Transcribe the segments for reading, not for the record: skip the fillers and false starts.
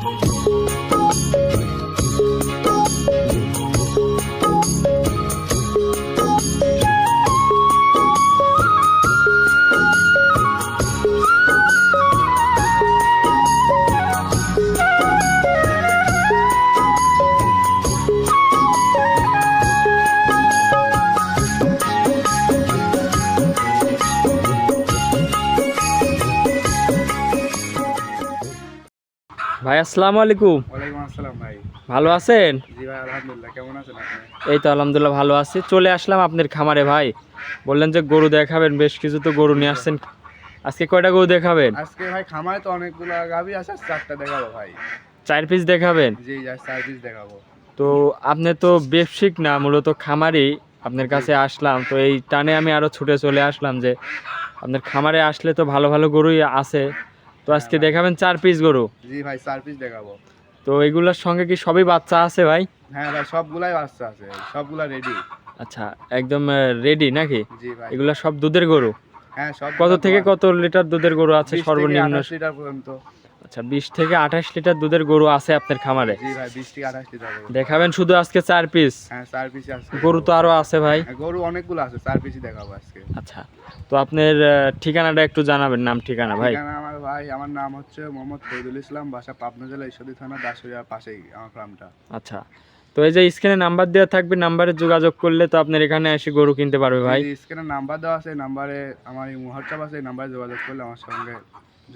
ভাই আসসালামু আলাইকুম। ওয়ালাইকুম আসসালাম ভাই। ভালো আছেন? জি ভাই আলহামদুলিল্লাহ। কেমন আছেন আপনি? এই তো আলহামদুলিল্লাহ ভালো আছি। চলে আসলাম আপনার খামারে ভাই। বললেন যে গরু দেখাবেন, বেশ কিছু তো গরু নিয়ে আসছেন। আজকে কয়টা গরু দেখাবেন? আজকে ভাই খামারে তো অনেকগুলো গাভী আছে, 4টা দেখাবো ভাই। 4 পিস দেখাবেন? জি যা 4 পিস দেখাবো। তো আপনি তো ব্যবসায়িক না, মূলত খামারি। আপনার কাছে আসলাম তো এই টানে আমি আরো ছুটে চলে আসলাম যে আপনার খামারে আসলে তো ভালো ভালো গরুই আছে। তো আজকে দেখাবেন 4 পিস গরু। জি ভাই 4 পিস দেখাবো। তো এগুলোর সঙ্গে কি সবই বাচ্চা আছে ভাই? হ্যাঁ ভাই সবগুলাই বাচ্চা আছে, সবগুলা রেডি। আচ্ছা, একদম রেডি নাকি? জি ভাই। এগুলা সব দুধের গরু? হ্যাঁ সব। কত থেকে কত লিটার দুধের গরু আছে সর্বনিম্ন? 28 লিটার পর্যন্ত। আচ্ছা, 20 থেকে 28 লিটার দুধের গরু আছে আপনার খামারে? জি ভাই 20 থেকে 28 লিটার। দেখাবেন শুধু আজকে 4 পিস? হ্যাঁ 4 পিস আছে। গরু তো আরো আছে ভাই? গরু অনেকগুলো আছে, 4 পিসই দেখাবো আজকে। আচ্ছা, তো আপনার ঠিকানাটা একটু জানাবেন, নাম ঠিকানা ভাই। ঠিকানা আমার ভাই, আমার নাম হচ্ছে মোহাম্মদ ফরিদুল ইসলাম, বাসা পাবনা জেলা ঈশ্বরদী থানা দাসুরিয়ার পাশেই আমার ফার্মটা। আচ্ছা, তো এই যে স্ক্রিনে নাম্বার দেওয়া থাকবে, নাম্বারে যোগাযোগ করলে তো আপনার এখানে এসে গরু কিনতে পারবে ভাই। স্ক্রিনে নাম্বার দেওয়া আছে, নাম্বারে আমার এই হোয়াটসঅ্যাপ আছে, এই নাম্বারে যোগাযোগ করলে আমার সঙ্গে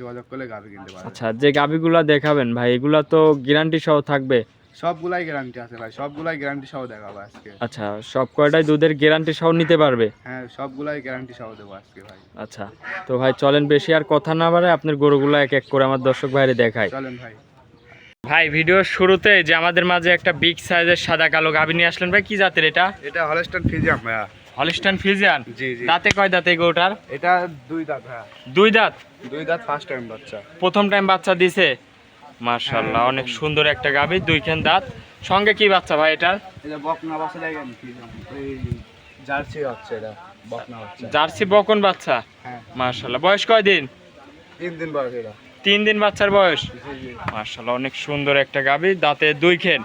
যোগাযোগ করলে গাভী কিনতে পারবে। আচ্ছা, যে গাভীগুলা দেখাবেন ভাই এগুলা তো গ্যারান্টি সহ থাকবে? সবগুলাই গ্যারান্টি আছে ভাই, সবগুলাই গ্যারান্টি সহ দেখাবো আজকে। আচ্ছা, সব কয়টাই দুধের গ্যারান্টি সহ নিতে পারবে? হ্যাঁ সবগুলাই গ্যারান্টি সহ দেবো আজকে ভাই। আচ্ছা, তো ভাই চলেন বেশি আর কথা না বাড়ায় আপনার গরুগুলো এক এক করে আমার দর্শক ভাইরে দেখায়। চলেন ভাই। ভাই ভিডিওর শুরুতে যে আমাদের মাঝে একটা বিগ সাইজের সাদা কালো গাভী নিয়ে আসলেন ভাই, কি জাতের এটা? এটা হলস্টাইন ফ্রিজিয়ান ভাইয়া। Holstein Friesian? জি জি। দাঁতে কয় দাঁত এই গরুটার? এটা 2 দাঁত ভাইয়া। 2 দাঁত? 2 দাঁত, ফার্স্ট টাইম বাচ্চা। প্রথম টাইম বাচ্চা দিছে? মাশাআল্লাহ, অনেক সুন্দর একটা গাভী, 2 খান দাঁত। সঙ্গে কি বাচ্চা ভাই এটার? এটা বকনা বাচ্চা দেখেন, এই জার্সি হচ্ছে, এটা বকনা বাচ্চা। জার্সি বকন বাচ্চা? হ্যাঁ মাশাআল্লাহ। বয়স কয় দিন? 3 দিন বয়স এটা। 3 দিন বাচ্চার বয়স? জি জি। মাশাআল্লাহ, অনেক সুন্দর একটা গাভী, দাঁতে 2 খান।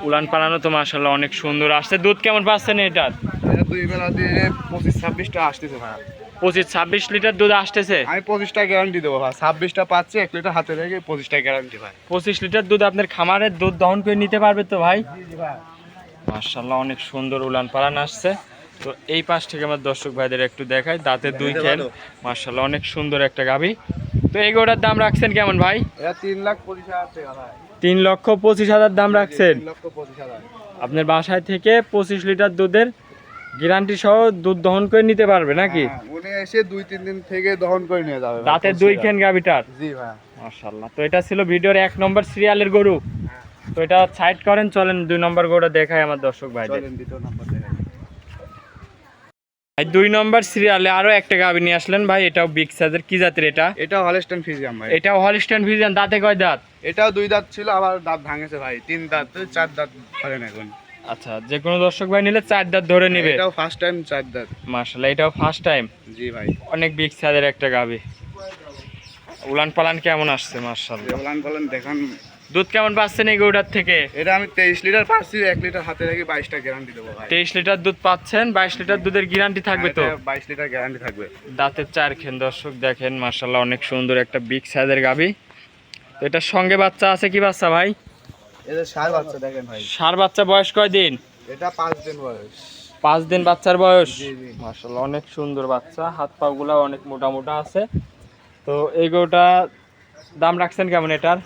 উলান পালানো তো মাশাআল্লাহ অনেক সুন্দর আসছে। দুধ কেমন পাচ্ছেন এটার? এটা 2 বেলা দিয়ে 25-26টা আসতেছে ভাই। 25-26 লিটার দুধ আসতেছে? আমি 25টা গ্যারান্টি দেবো ভাই। 26টা পাচ্ছি, 1 লিটার হাতে রেখে 25টা গ্যারান্টি ভাই। 25 লিটার দুধ আপনার খামারের দুধ দহন করে নিতে পারবে তো ভাই? জি জি ভাই। মাশাআল্লাহ, অনেক সুন্দর উলান পালান আসছে। তো এই পাশ থেকে আমার দর্শক ভাইদের একটু দেখাই, দাঁতে 2 খান, মাশাআল্লাহ অনেক সুন্দর একটা গাভী। তো এই গরুটার দাম রাখছেন কেমন ভাই? এটা 3,25,000 টাকা ভাই। 3,25,000 দাম রাখছেন? 3,25,000। আপনার বাসায় থেকে 25 লিটার দুধের গ্যারান্টি সহ দুধ দহন করে নিতে পারবে নাকি? হ্যাঁ, উনি এসে 2-3 দিন থেকে দহন করে নিয়ে যাবে। দাঁতে 2 খান গাভীটার? জি ভাই। মাশাআল্লাহ। তো এটা ছিল ভিডিওর 1 নম্বর সিরিয়ালের গরু। তো এটা সাইড করেন, চলেন 2 নম্বর গরুটা দেখাই আমার দর্শক ভাইদের। চলেন দ্বিতীয় নাম্বার দেখাই। ভাই 2 নম্বর সিরিয়ালে আরো একটা গাভী নিয়ে আসলেন ভাই, এটাও বিগ সাইজের, কি জাতের এটা? এটা হলস্টাইন ফ্রিজিয়ান ভাই। এটাও হলস্টাইন ফ্রিজিয়ান। দাঁতে কয় দাঁত? এটাও 2 দাঁত ছিল, আবার দাঁত ভাঙেছে ভাই। 3 দাঁত 4 দাঁত ধরে না এখন। আচ্ছা, যে কোনো দর্শক ভাই নিলে 4 দাঁত ধরে নেবে? এটাও ফার্স্ট টাইম 4 দাঁত। মাশাআল্লাহ, এটাও ফার্স্ট টাইম? জি ভাই। অনেক বিগ সাইজের একটা গাভী। উলান পালান কেমন আসছে? মাশাআল্লাহ। বলান বলেন দেখান। দুধ কেমন পাচ্ছেন এই গরুটার থেকে? এটা আমি 23 লিটার পাচ্ছি, 1 লিটার হাতে রেখে 22টা গ্যারান্টি দেবো ভাই। 23 লিটার দুধ পাচ্ছেন, 22 লিটার দুধের গ্যারান্টি থাকবে তো? 22 লিটার গ্যারান্টি থাকবে। দাঁতের 4 খান দর্শক দেখেন, মাশাআল্লাহ অনেক সুন্দর একটা বিগ সাইজের গাভী। তো এটার সঙ্গে বাচ্চা আছে, কি বাচ্চা ভাই? এটা ষাঁড় বাচ্চা দেখেন ভাই। ষাঁড় বাচ্চা। বয়স কয় দিন? এটা 5 দিন বয়স। 5 দিন বাচ্চার বয়স? জি জি। মাশাআল্লাহ অনেক সুন্দর বাচ্চা, হাত পা গুলা অনেক মোটা মোটা আছে। তো এই গরুটা দাম রাখছেন কেমন এটার?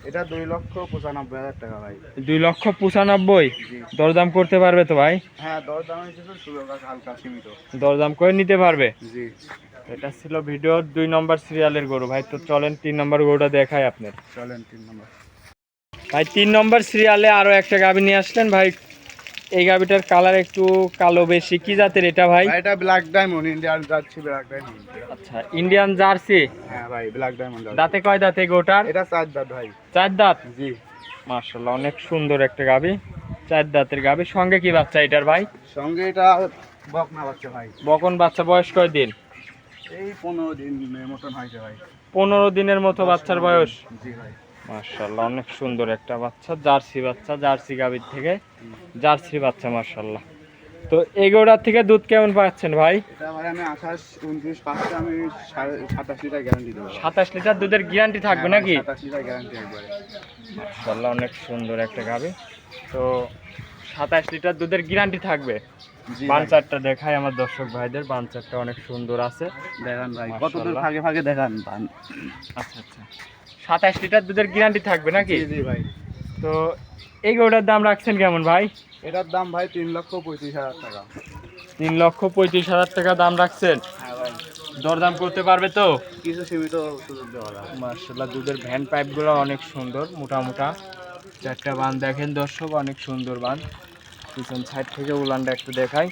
এটা 2,95,000 টাকা ভাই। 2,95,000? জি। দরদাম করতে পারবে তো ভাই? হ্যাঁ দরদাম হিসেবে সুযোগ আছে, হালকা সীমিত। দরদাম করে নিতে পারবে? জি। এটা ছিল ভিডিওর 2 নম্বর সিরিয়ালের গরু ভাই। তো চলেন 3 নম্বর গরুটা দেখাই আপনার। চলেন 3 নম্বর। ভাই 3 নম্বর সিরিয়ালে আরো একটা গাভী নিয়ে আসলেন ভাই। এই গাভীটার কালার একটু কালো বেশি, কি জাতের এটা ভাই? এটা black diamond, Indian jersey black diamond. আচ্ছা, ইন্ডিয়ান জার্সি? হ্যাঁ ভাই ব্ল্যাক ডায়মন্ড। দাঁতে কয় দাঁত এই গরুটার? এটা 4 দাঁত ভাই। 4 দাঁত? জি। মাশাআল্লাহ অনেক সুন্দর একটা গাভী, 4 দাঁতের গাভী। সঙ্গে কি বাচ্চা এটার ভাই? সঙ্গে এটা বকনা বাচ্চা ভাই। বকন বাচ্চা। বয়স কয় দিন? এই 15 দিন মতন হয়েছে ভাই। 15 দিনের মতো বাচ্চার বয়স? জি ভাই। মাশাআল্লাহ, অনেক সুন্দর একটা বাচ্চা, জার্সি গাভীর থেকে জার্সি বাচ্চা মাশাআল্লাহ। তো এগোড়ার থেকে দুধ কেমন পাচ্ছেন ভাই? এটা ভাই আমি 28-29 পাঁচটা আমি 27 লিটার গ্যারান্টি দেবো। 27 লিটার দুধের গ্যারান্টি থাকবে নাকি? 27 লিটার গ্যারান্টি একবারে। মাশাআল্লাহ, অনেক সুন্দর একটা গাভী। তো 27 লিটার দুধের গ্যারান্টি থাকবে। জি বানচারটা দেখাই আমার দর্শক ভাইদের, বানচারটা অনেক সুন্দর আছে। দেখান ভাই কত দূর মাশাআল্লাহ। ফাঁকে ফাঁকে দেখান। আচ্ছা আচ্ছা, 27 লিটার দুধের গ্যারান্টি থাকবে নাকি? জি ভাই। তো এই গরুটার দাম রাখছেন কেমন ভাই? এটার দাম ভাই 3,35,000 টাকা। 3,35,000 টাকা দাম রাখছেন। হ্যাঁ ভাই, দরদাম করতে পারবে তো? কিছু সীমিত সুযোগ দেওয়া যাবে। মাশাআল্লাহ, দুধের ভ্যান পাইপগুলো অনেক সুন্দর, মোটা মোটা চারটা বান দেখেন দর্শক, অনেক সুন্দর বান। পিছন সাইড থেকে উলানটা একটু দেখাই।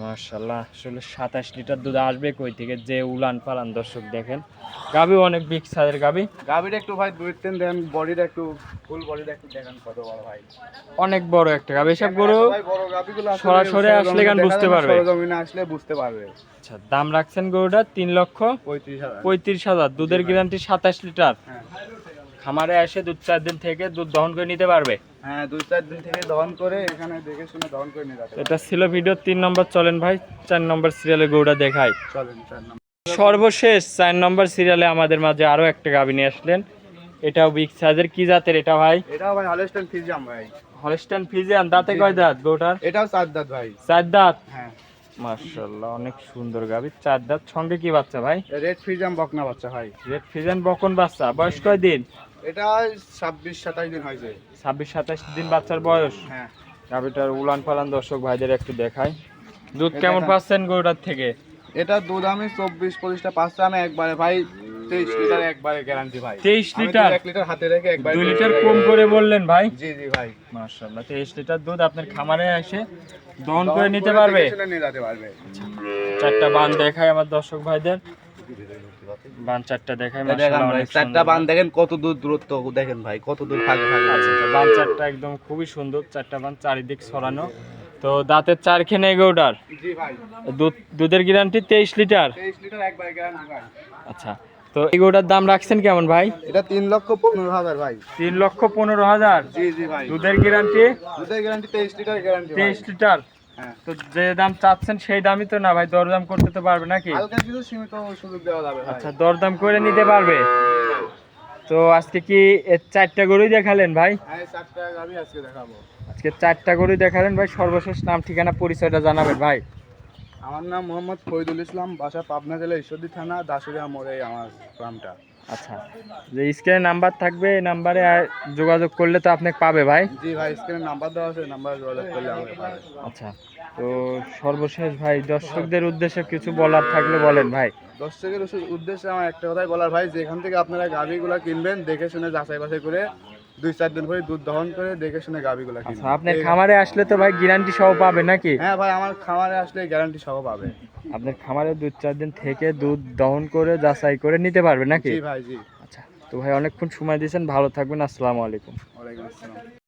মাশাআল্লাহ, আসলে 27 লিটার দুধ আসবে কই থেকে, যে উলান পালান দর্শক দেখেন। গাভী অনেক বিগ সাইজের গাভী। গাভীটা একটু ভাই দুই তিন দেন, বডিটা একটু ফুল বডিটা একটু দেখান কত বড় ভাই। অনেক বড় একটা গাভী। এসব গরু ভাই বড় গাভীগুলো আসলে সরাসরি আসলে গান বুঝতে পারবে। সরজমিনে আসলে বুঝতে পারবে। আচ্ছা, দাম রাখছেন গরুটা 35,000। 3,35,000, দুধের গ্যারান্টি 27 লিটার। হ্যাঁ খামারে এসে 2-4 দিন থেকে দুধ দহন করে নিতে পারবে। হ্যাঁ, 2-4 দিন থেকে দহন করে এখানে দেখে শুনে দহন করে নিয়ে যেতে এটা ছিল ভিডিও 3 নম্বর। চলেন ভাই 4 নম্বর সিরিয়ালে গরুটা দেখাই। চলেন 4 নম্বর। সর্বশেষ 4 নম্বর সিরিয়ালে আমাদের মাঝে আরো একটা গাভী নিয়ে আসলেন। এটাও বিগ সাইজের, কি জাতের এটা ভাই? এটাও ভাই হলস্টাইন ফ্রিজিয়ান ভাই। Holstein Friesian. দাঁতে কয় দাঁত গরুটার? এটাও 4 দাঁত ভাই। 4 দাঁত। হ্যাঁ, মাশাআল্লাহ, অনেক সুন্দর গাভী, 4 দাঁত। সঙ্গে কি বাচ্চা ভাই? রেড ফ্রিজিয়ান বকনা বাচ্চা ভাই। রেড ফ্রিজিয়ান বকন বাচ্চা। বয়স কয় দিন? এটা 26-27 দিন হয়েছে। 26-27 দিন বাচ্চার বয়স। হ্যাঁ, গাভীটার উলান পালান দর্শক ভাইদের একটু দেখাই। দুধ এই কেমন দেখান। পাচ্ছেন গরুটার থেকে? এটা দুধ আমি 24-25টা পাঁচটা আমি একবারে ভাই 23 লিটার একবারে গ্যারান্টি ভাই। 23 আমি লিটার? 1 লিটার হাতে রেখে একবারে 2 লিটার কম করে বললেন ভাই। জি জি ভাই। মাশাআল্লাহ, 23 লিটার দুধ আপনার খামারে এসে দহন করে নিতে পারবে। দেখে শুনে নিয়ে যেতে পারবে। চারটা বান দেখাই আমার দর্শক ভাইদের। বান চারটা দেখাই দেখেন মাশাআল্লাহ, ভাই অনেক চারটা সুন্দর বান দেখেন কত দূর দূরত্ব দেখেন ভাই, কত দূর ফাঁকে ফাঁকে আচ্ছা আছে। আচ্ছা, বান চারটা একদম খুবই সুন্দর, চারটা বান চারিদিক ছড়ানো। তো দাঁতের চারখানে এগোটার জি ভাই, দুধের গ্যারান্টি 23 লিটার। 23 লিটার একবারে গ্যারান্টি ভাই। আচ্ছা, তো এগোটার দাম রাখছেন কেমন ভাই? এটা 3,15,000 ভাই। 3,15,000। জি জি ভাই। দুধের গ্যারান্টি দুধের গ্যারান্টি 23 লিটার গ্যারান্টি 23 লিটার। হ্যাঁ, তো যে দাম চাচ্ছেন সেই দামই তো না ভাই, দরদাম করতে তো পারবে নাকি? হালকা কিছু সীমিত সুযোগ দেওয়া যাবে ভাই। আচ্ছা, দরদাম করে নিতে পারবে। তো আজকে কি এর 4টা গরুই দেখালেন ভাই? হ্যাঁ, এই চারটা আমি আজকে দেখাবো। আজকে 4টা গরুই দেখালেন ভাই। সর্বশেষ নাম ঠিকানা পরিচয়টা জানাবেন ভাই। আমার নাম মোহাম্মদ ফরিদুল ইসলাম, বাসা পাবনা জেলা ঈশ্বরদী থানা দাসুরিয়া মোড়ে আমার গ্রামটা। আচ্ছা, যে স্ক্রিনে নাম্বার থাকবে এই নাম্বারে যোগাযোগ করলে তো আপনাকে পাবে ভাই। জি ভাই, স্ক্রিনে নাম্বার দেওয়া আছে, নাম্বারে যোগাযোগ করলে আমাকে পাবে। আচ্ছা, তো সর্বশেষ ভাই দর্শকদের উদ্দেশ্যে কিছু বলার থাকলে বলেন ভাই। দর্শকের উদ্দেশ্যে আমার একটা কথাই বলার ভাই, যেখান থেকে আপনারা গাভীগুলো কিনবেন দেখে শুনে যাচাই বাছাই করে 2-4 দিন পরে দুধ দহন করে দেখে শুনে গাভীগুলো আচ্ছা, কিনবেন। আপনার খামারে আসলে তো ভাই গ্যারান্টি সহ পাবে নাকি? হ্যাঁ ভাই, আমার খামারে আসলে গ্যারান্টি সহ পাবে। আপনার খামারে 2-4 দিন থেকে দুধ দহন করে যাচাই করে নিতে পারবে নাকি? জি ভাই জি। আচ্ছা, তো ভাই অনেকক্ষণ সময় দিয়েছেন, ভালো থাকবেন, আসসালামু আলাইকুম। ওয়ালাইকুম আসসালাম।